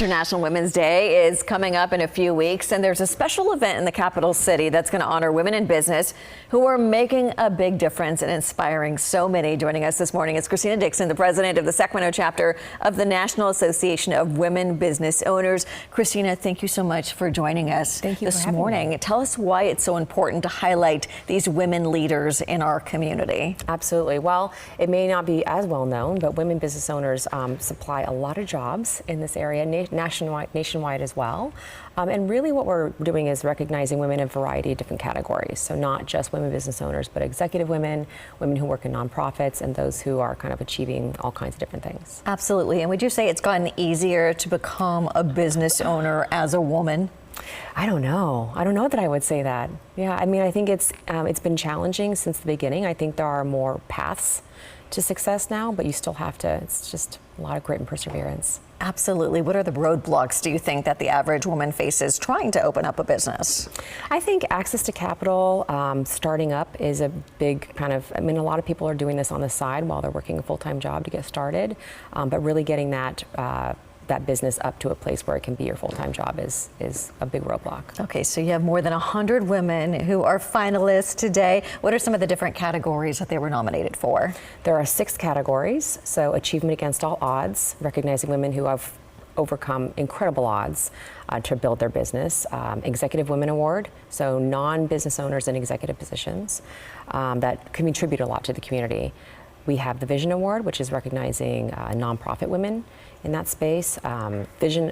International Women's Day is coming up in a few weeks, and there's a special event in the capital city that's going to honor women in business who are making a big difference and inspiring so many. Joining us this morning is Christina Dixon, the president of the Sacramento chapter of the National Association of Women Business Owners. Christina, thank you so much for joining us this morning. Tell us why it's so important to highlight these women leaders in our community. Absolutely. Well, it may not be as well known, but women business owners supply a lot of jobs in this area, nationwide as well. And really what we're doing is recognizing women in a variety of different categories. So not just women business owners, but executive women, women who work in nonprofits, and those who are kind of achieving all kinds of different things. Absolutely. And would you say it's gotten easier to become a business owner as a woman? I don't know. I don't know that I would say that. Yeah, I mean, I think it's been challenging since the beginning. I think there are more paths to success now, but you still have to, it's just a lot of grit and perseverance. Absolutely. What are the roadblocks, do you think, that the average woman faces trying to open up a business? I think access to capital, starting up is a big kind of, I mean, a lot of people are doing this on the side while they're working a full-time job to get started, but really getting that business up to a place where it can be your full-time job is a big roadblock. Okay, so you have more than 100 women who are finalists today. What are some of the different categories that they were nominated for? There are 6 categories. So achievement against all odds, recognizing women who have overcome incredible odds to build their business. Executive Women Award, so non-business owners in executive positions that contribute a lot to the community. We have the Vision Award, which is recognizing nonprofit women in that space. Vision,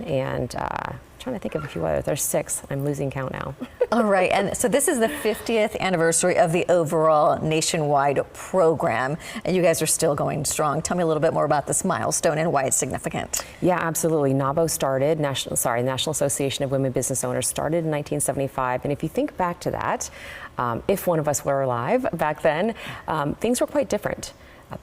and I'm trying to think of a few others. There's 6. I'm losing count now. All right, and so this is the 50th anniversary of the overall nationwide program, and you guys are still going strong. Tell me a little bit more about this milestone and why it's significant. Yeah, absolutely. NAWBO started, National Association of Women Business Owners started in 1975, and if you think back to that, if one of us were alive back then, things were quite different.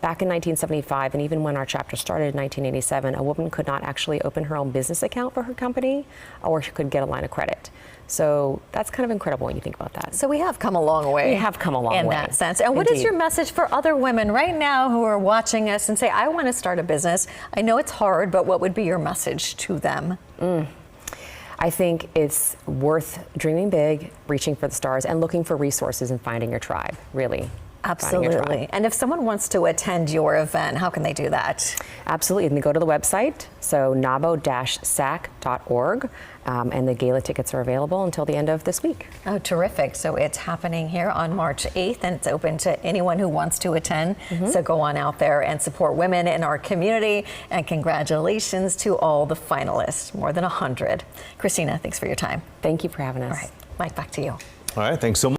Back in 1975, and even when our chapter started in 1987, a woman could not actually open her own business account for her company, or she could get a line of credit. So that's kind of incredible when you think about that. So we have come a long way. We have come a long way. In that sense. And what is your message for other women right now who are watching us and say, I want to start a business? I know it's hard, but what would be your message to them? I think it's worth dreaming big, reaching for the stars, and looking for resources and finding your tribe, really. Absolutely. And if someone wants to attend your event, how can they do that? Absolutely. And they go to the website, so nawbo-sac.org, and the gala tickets are available until the end of this week. Oh, terrific. So it's happening here on March 8th, and it's open to anyone who wants to attend. So go on out there and support women in our community. And congratulations to all the finalists, more than 100. Christina, thanks for your time. Thank you for having us. All right, Mike, back to you. All right, thanks so much.